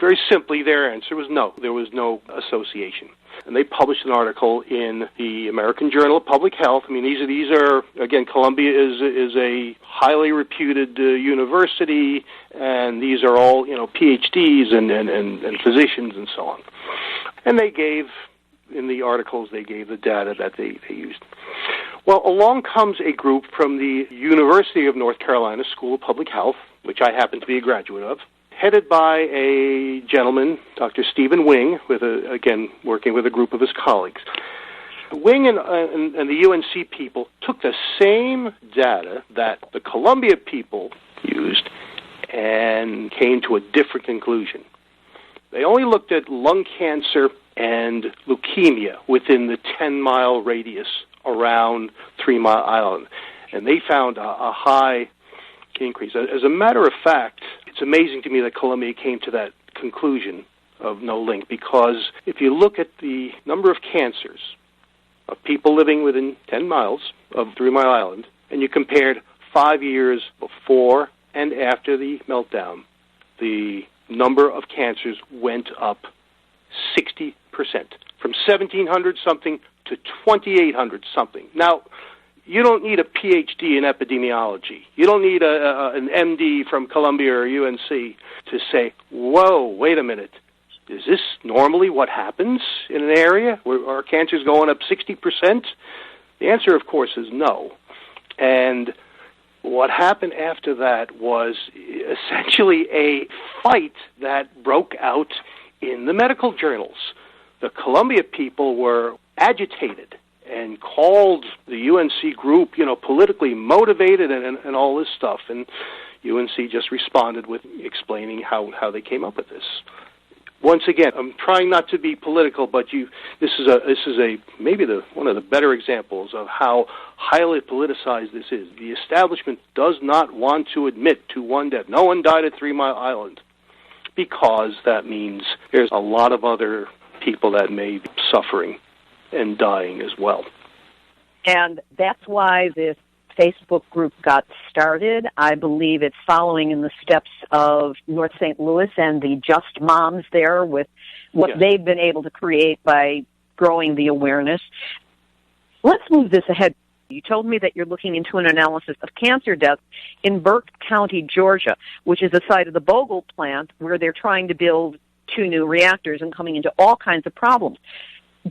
Very simply, their answer was no. There was no association. And they published an article in the American Journal of Public Health. I mean, these are again, Columbia is a highly reputed university, and these are all PhDs and physicians and so on. And they gave, in the articles, they gave the data that they used. Well, along comes a group from the University of North Carolina School of Public Health, which I happen to be a graduate of, headed by a gentleman, Dr. Stephen Wing, working with a group of his colleagues. Wing and the UNC people took the same data that the Columbia people used and came to a different conclusion. They only looked at lung cancer and leukemia within the 10-mile radius around 3 Mile Island, and they found a high increase. As a matter of fact, it's amazing to me that Columbia came to that conclusion of no link, because if you look at the number of cancers of people living within 10 miles of 3 Mile Island, and you compared 5 years before and after the meltdown, the number of cancers went up 60%, from 1,700-something to 2,800-something. Now, you don't need a PhD in epidemiology. You don't need an MD from Columbia or UNC to say, whoa, wait a minute. Is this normally what happens in an area where our cancer's going up 60%? The answer, of course, is no. And what happened after that was essentially a fight that broke out in the medical journals. The Columbia people were agitated and called the UNC group, politically motivated and all this stuff. And UNC just responded with explaining how they came up with this. Once again, I'm trying not to be political, but this is maybe one of the better examples of how highly politicized this is. The establishment does not want to admit to one death. No one died at 3 Mile Island, because that means there's a lot of other people that may be suffering and dying as well. And that's why this Facebook group got started. I believe it's following in the steps of North St. Louis and the Just Moms there with what they've been able to create by growing the awareness. Let's move this ahead. You told me that you're looking into an analysis of cancer deaths in Burke County, Georgia, which is the site of the Vogtle plant where they're trying to build 2 new reactors and coming into all kinds of problems.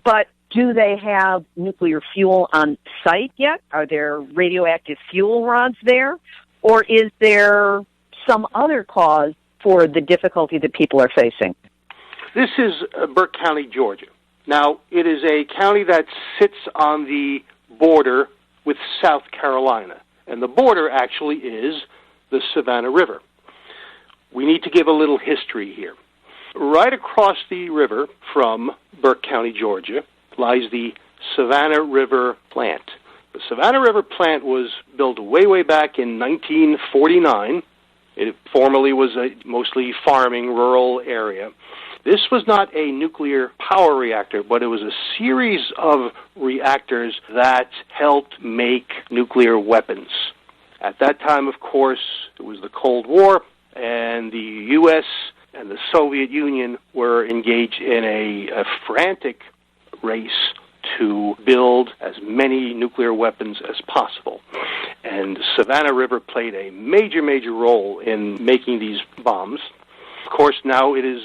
But do they have nuclear fuel on site yet? Are there radioactive fuel rods there? Or is there some other cause for the difficulty that people are facing? This is Burke County, Georgia. Now, it is a county that sits on the border with South Carolina. And the border actually is the Savannah River. We need to give a little history here. Right across the river from Burke County, Georgia, lies the Savannah River plant. The Savannah River plant was built way back in 1949. It formerly was a mostly farming, rural area. This was not a nuclear power reactor, but it was a series of reactors that helped make nuclear weapons. At that time, of course, it was the Cold War, and the U.S. and the Soviet Union were engaged in a frantic race to build as many nuclear weapons as possible. And Savannah River played a major role in making these bombs. Of course, now it is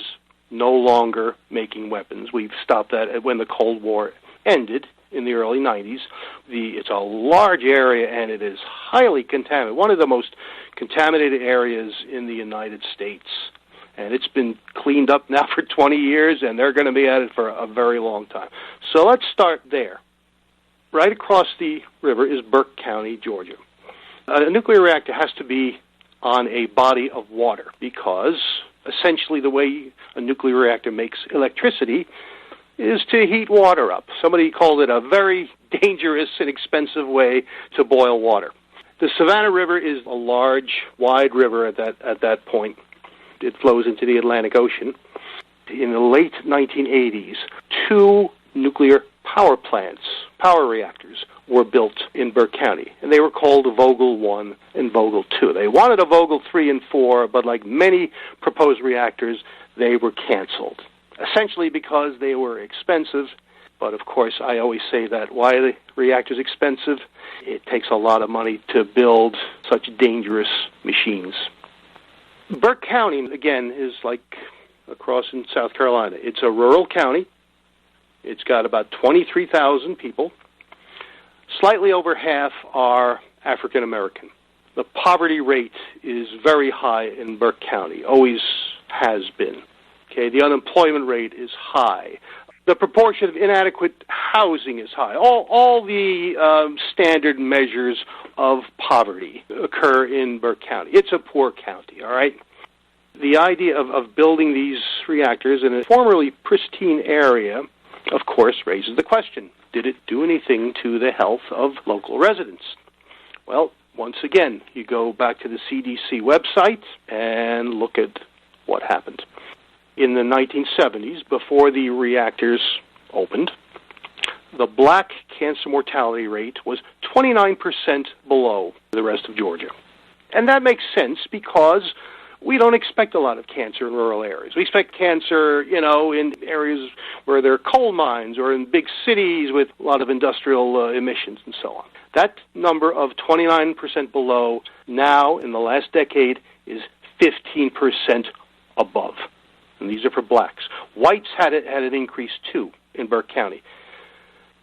no longer making weapons. We've stopped that when the Cold War ended in the early 90s. It's a large area, and it is highly contaminated, one of the most contaminated areas in the United States. And it's been cleaned up now for 20 years, and they're going to be at it for a very long time. So let's start there. Right across the river is Burke County, Georgia. A nuclear reactor has to be on a body of water because essentially the way a nuclear reactor makes electricity is to heat water up. Somebody called it a very dangerous and expensive way to boil water. The Savannah River is a large, wide river at that point. It flows into the Atlantic Ocean. In the late 1980s, 2 nuclear power plants, power reactors, were built in Burke County, and they were called Vogtle 1 and Vogtle 2. They wanted a Vogtle 3 and 4, but like many proposed reactors, they were canceled, essentially because they were expensive. But, of course, I always say that why are the reactors expensive? It takes a lot of money to build such dangerous machines. Burke County, again, is like across in South Carolina. It's a rural county. It's got about 23,000 people. Slightly over half are African American. The poverty rate is very high in Burke County, always has been. Okay, the unemployment rate is high. The proportion of inadequate housing is high. All the standard measures of poverty occur in Burke County. It's a poor county, all right? The idea of building these reactors in a formerly pristine area, of course, raises the question, did it do anything to the health of local residents? Well, Once again, you go back to the CDC website and look at what happened. In the 1970s, before the reactors opened, the black cancer mortality rate was 29% below the rest of Georgia. And that makes sense because we don't expect a lot of cancer in rural areas. We expect cancer, in areas where there are coal mines or in big cities with a lot of industrial emissions and so on. That number of 29% below now in the last decade is 15% above. And these are for blacks. Whites had an increase too in Burke County.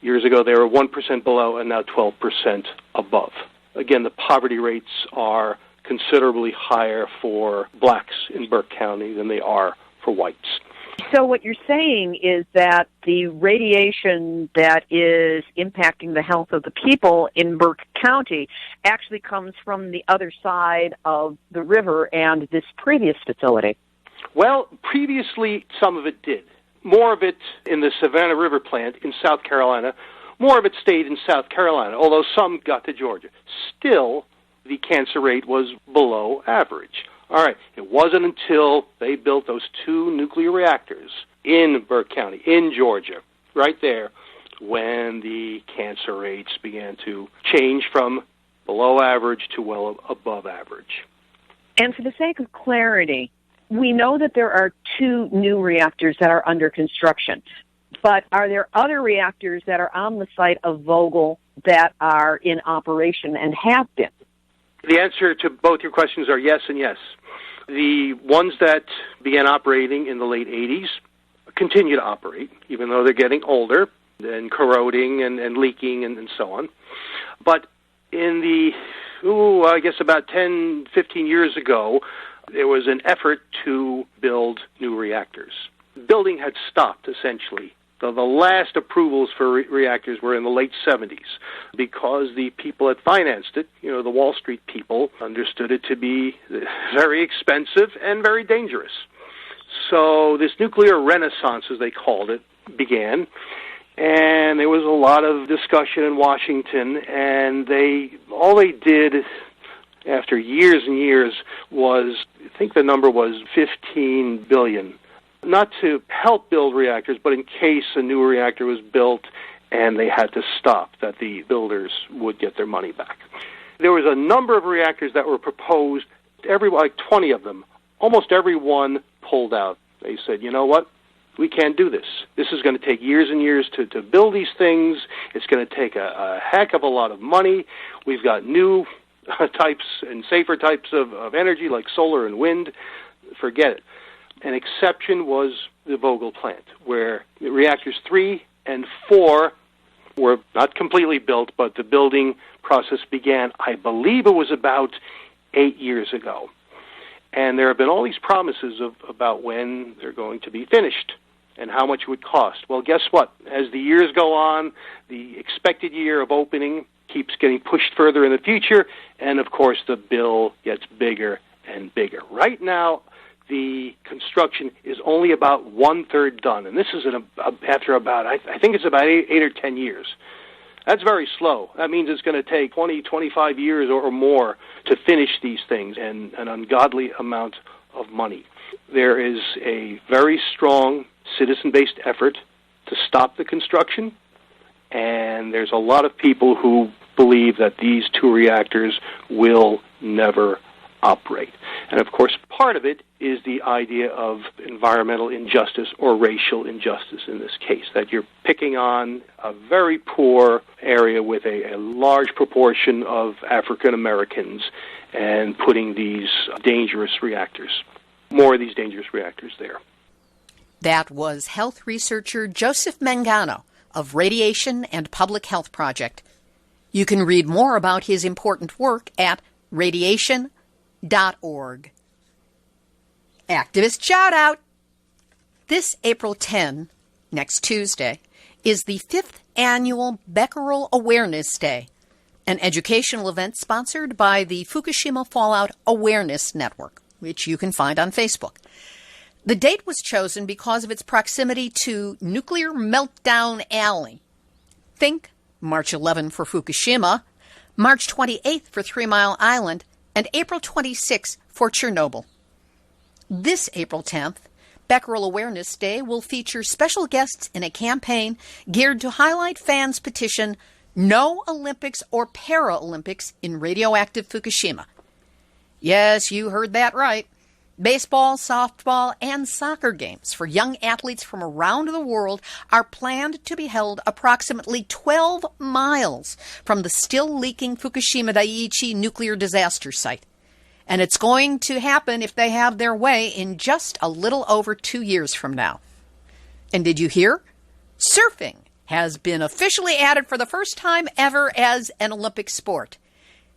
Years ago they were 1% below and now 12% above. Again, the poverty rates are considerably higher for blacks in Burke County than they are for whites. So what you're saying is that the radiation that is impacting the health of the people in Burke County actually comes from the other side of the river and this previous facility. Well, previously some of it did. More of it in the Savannah River plant in South Carolina. More of it stayed in South Carolina, although some got to Georgia. Still, the cancer rate was below average. All right, it wasn't until they built those 2 nuclear reactors in Burke County, in Georgia, right there, when the cancer rates began to change from below average to well above average. And for the sake of clarity, we know that there are 2 new reactors that are under construction, but are there other reactors that are on the site of Vogtle that are in operation and have been? The answer to both your questions are yes and yes. The ones that began operating in the late 80s continue to operate, even though they're getting older and corroding and leaking and so on. But in the, I guess about 10, 15 years ago, there was an effort to build new reactors. Building had stopped, essentially. The last approvals for reactors were in the late 70s because the people that financed it, the Wall Street people, understood it to be very expensive and very dangerous. So this nuclear renaissance, as they called it, began, and there was a lot of discussion in Washington, and all they did after years and years was, I think the number was $15 billion. Not to help build reactors, but in case a new reactor was built and they had to stop, that the builders would get their money back. There was a number of reactors that were proposed, like 20 of them. Almost every one pulled out. They said, you know what? We can't do this. This is going to take years and years to build these things. It's going to take a heck of a lot of money. We've got new types and safer types of energy like solar and wind. Forget it. An exception was the Vogtle plant, where reactors 3 and 4 were not completely built, but the building process began, I believe it was about 8 years ago. And there have been all these promises about when they're going to be finished and how much it would cost. Well, guess what? As the years go on, the expected year of opening keeps getting pushed further in the future, and of course the bill gets bigger and bigger. Right now, the construction is only about 1/3 done, and this is after about, I think it's about 8 or 10 years. That's very slow. That means it's going to take 20, 25 years or more to finish these things, and an ungodly amount of money. There is a very strong citizen-based effort to stop the construction, and there's a lot of people who believe that these 2 reactors will never operate. And of course, part of it is the idea of environmental injustice or racial injustice in this case, that you're picking on a very poor area with a large proportion of African Americans and putting these dangerous reactors, more of these dangerous reactors there. That was health researcher Joseph Mangano of Radiation and Public Health Project. You can read more about his important work at radiation.org. Activist shout out! This April 10, next Tuesday, is the 5th annual Becquerel Awareness Day, an educational event sponsored by the Fukushima Fallout Awareness Network, which you can find on Facebook. The date was chosen because of its proximity to Nuclear Meltdown Alley. Think March 11 for Fukushima, March 28th for 3 Mile Island, and April 26th for Chernobyl. This April 10th, Becquerel Awareness Day will feature special guests in a campaign geared to highlight fans' petition, No Olympics or Paralympics in Radioactive Fukushima. Yes, you heard that right. Baseball, softball, and soccer games for young athletes from around the world are planned to be held approximately 12 miles from the still leaking Fukushima Daiichi nuclear disaster site. And it's going to happen, if they have their way, in just a little over 2 years from now. And did you hear? Surfing has been officially added for the first time ever as an Olympic sport.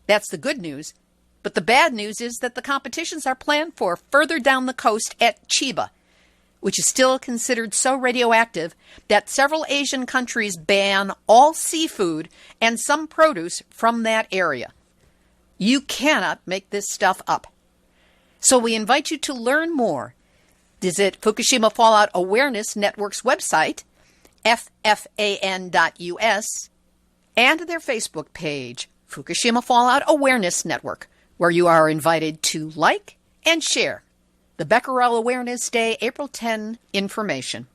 That's the good news. But the bad news is that the competitions are planned for further down the coast at Chiba, which is still considered so radioactive that several Asian countries ban all seafood and some produce from that area. You cannot make this stuff up. So we invite you to learn more. Visit Fukushima Fallout Awareness Network's website, ffan.us, and their Facebook page, Fukushima Fallout Awareness Network, where you are invited to like and share the Becquerel Awareness Day April 10 information.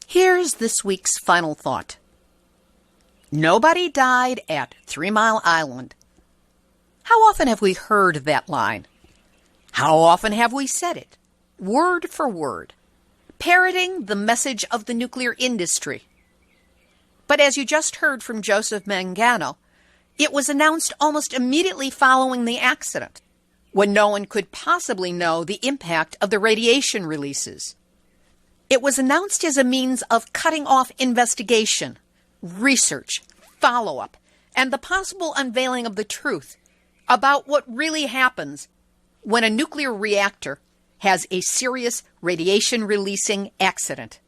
Here's this week's final thought. Nobody died at 3 Mile Island. How often have we heard that line? How often have we said it, word for word, parroting the message of the nuclear industry? But as you just heard from Joseph Mangano, it was announced almost immediately following the accident, when no one could possibly know the impact of the radiation releases. It was announced as a means of cutting off investigation, research, follow-up, and the possible unveiling of the truth about what really happens when a nuclear reactor has a serious radiation-releasing accident.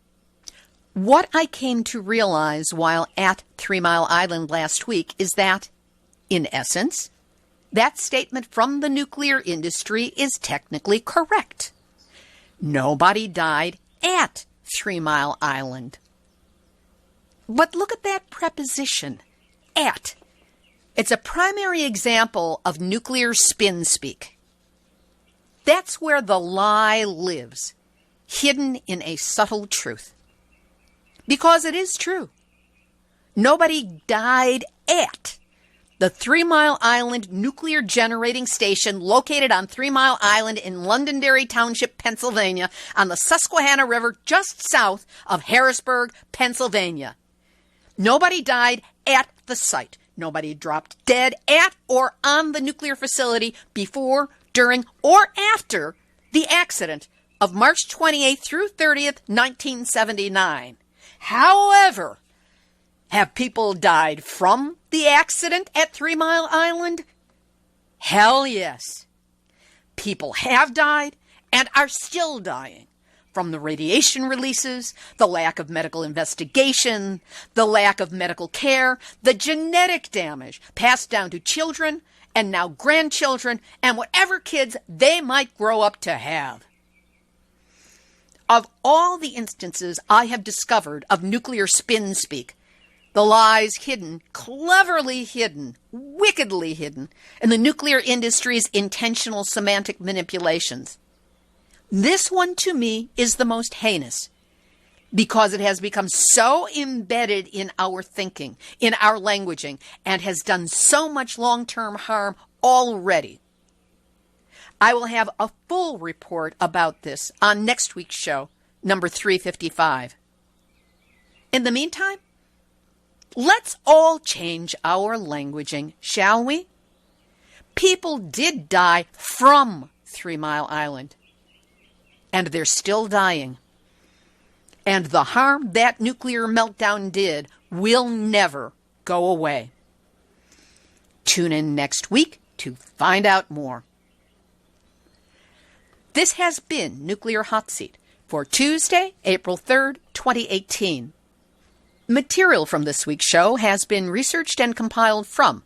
What I came to realize while at 3 Mile Island last week is that, in essence, that statement from the nuclear industry is technically correct. Nobody died at 3 Mile Island. But look at that preposition, at. It's a primary example of nuclear spin speak. That's where the lie lives, hidden in a subtle truth. Because it is true. Nobody died at the 3 Mile Island nuclear generating station located on 3 Mile Island in Londonderry Township, Pennsylvania, on the Susquehanna River just south of Harrisburg, Pennsylvania. Nobody died at the site. Nobody dropped dead at or on the nuclear facility before, during, or after the accident of March 28th through 30th, 1979. However, have people died from the accident at 3 Mile Island? Hell yes. People have died and are still dying from the radiation releases, the lack of medical investigation, the lack of medical care, the genetic damage passed down to children and now grandchildren and whatever kids they might grow up to have. Of all the instances I have discovered of nuclear spin speak, the lies hidden, cleverly hidden, wickedly hidden in the nuclear industry's intentional semantic manipulations, this one to me is the most heinous because it has become so embedded in our thinking, in our languaging, and has done so much long-term harm already. I will have a full report about this on next week's show, number 355. In the meantime, let's all change our languaging, shall we? People did die from 3 Mile Island, and they're still dying. And the harm that nuclear meltdown did will never go away. Tune in next week to find out more. This has been Nuclear Hot Seat for Tuesday, April 3rd, 2018. Material from this week's show has been researched and compiled from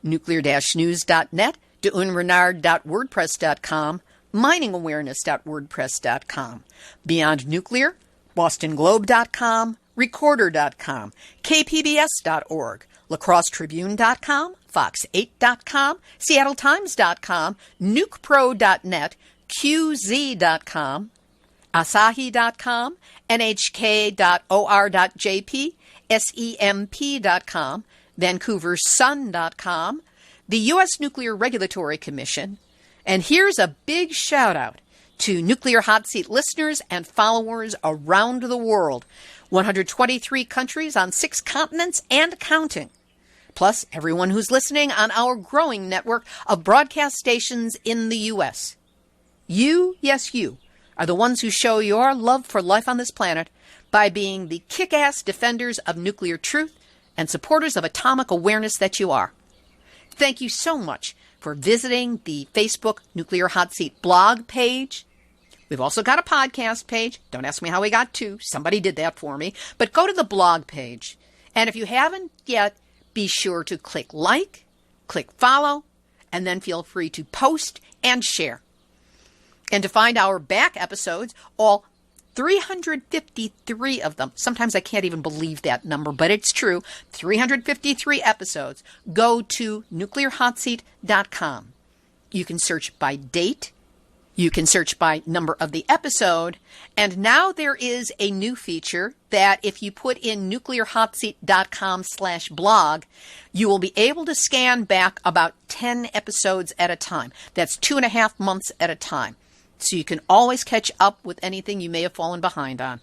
nuclear-news.net, deunrenard.wordpress.com, miningawareness.wordpress.com, Beyond Nuclear, bostonglobe.com, recorder.com, kpbs.org, lacrossetribune.com, fox8.com, seattletimes.com, nukepro.net, qz.com, asahi.com, nhk.or.jp, semp.com, vancouversun.com, the U.S. Nuclear Regulatory Commission, and here's a big shout-out to Nuclear Hot Seat listeners and followers around the world, 123 countries on 6 continents and counting, plus everyone who's listening on our growing network of broadcast stations in the U.S. You, yes you, are the ones who show your love for life on this planet by being the kick-ass defenders of nuclear truth and supporters of atomic awareness that you are. Thank you so much for visiting the Facebook Nuclear Hot Seat blog page. We've also got a podcast page. Don't ask me how we got 2. Somebody did that for me. But go to the blog page. And if you haven't yet, be sure to click like, click follow, and then feel free to post and share. And to find our back episodes, all 353 of them, sometimes I can't even believe that number, but it's true, 353 episodes, go to nuclearhotseat.com. You can search by date, you can search by number of the episode, and now there is a new feature that if you put in nuclearhotseat.com/blog, you will be able to scan back about 10 episodes at a time. That's 2.5 months at a time. So you can always catch up with anything you may have fallen behind on.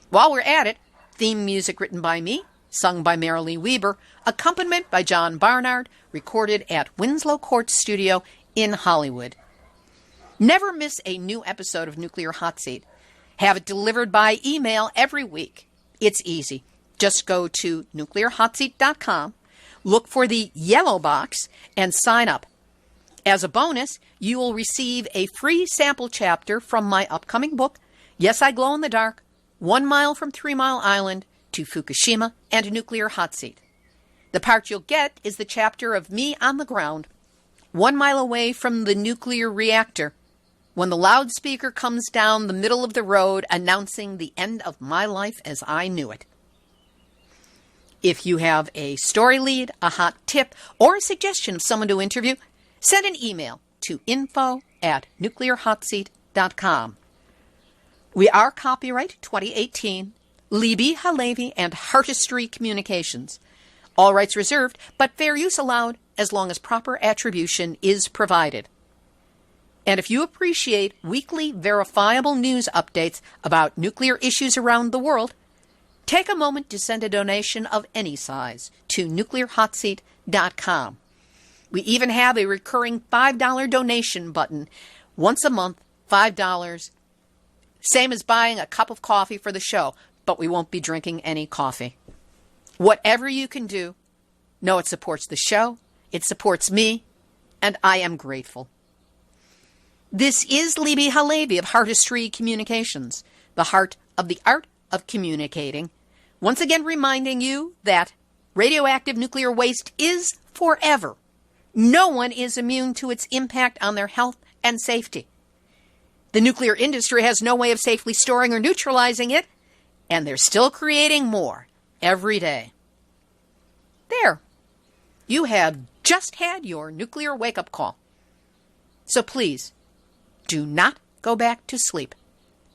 While we're at it, theme music written by me, sung by Marilee Weber, accompaniment by John Barnard, recorded at Winslow Court Studio in Hollywood. Never miss a new episode of Nuclear Hot Seat. Have it delivered by email every week. It's easy. Just go to nuclearhotseat.com, look for the yellow box, and sign up. As a bonus, you will receive a free sample chapter from my upcoming book, Yes, I Glow in the Dark, 1 Mile from 3 Mile Island to Fukushima and Nuclear Hot Seat. The part you'll get is the chapter of me on the ground, 1 mile away from the nuclear reactor, when the loudspeaker comes down the middle of the road announcing the end of my life as I knew it. If you have a story lead, a hot tip, or a suggestion of someone to interview, send an email to info@nuclearhotseat.com. We are copyright 2018, Libby Halevi and Heartistry Communications. All rights reserved, but fair use allowed as long as proper attribution is provided. And if you appreciate weekly verifiable news updates about nuclear issues around the world, take a moment to send a donation of any size to nuclearhotseat.com. We even have a recurring $5 donation button. Once a month, $5. Same as buying a cup of coffee for the show, but we won't be drinking any coffee. Whatever you can do, know it supports the show, it supports me, and I am grateful. This is Libby Halevi of Heartistry Communications, the heart of the art of communicating. Once again reminding you that radioactive nuclear waste is forever. No one is immune to its impact on their health and safety. The nuclear industry has no way of safely storing or neutralizing it, and they're still creating more every day. There. You have just had your nuclear wake-up call. So please, do not go back to sleep,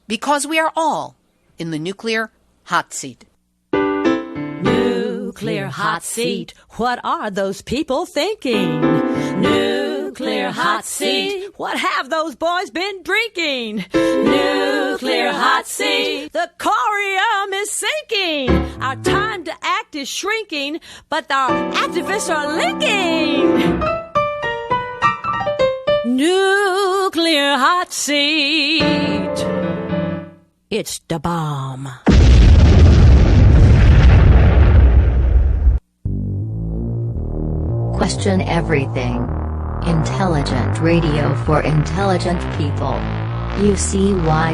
because we are all in the nuclear hot seat. Nuclear hot seat. What are those people thinking? Nuclear hot seat. What have those boys been drinking? Nuclear hot seat. The corium is sinking. Our time to act is shrinking, but our activists are linking. Nuclear hot seat. It's the bomb. Question everything. Intelligent radio for intelligent people. UCY.tv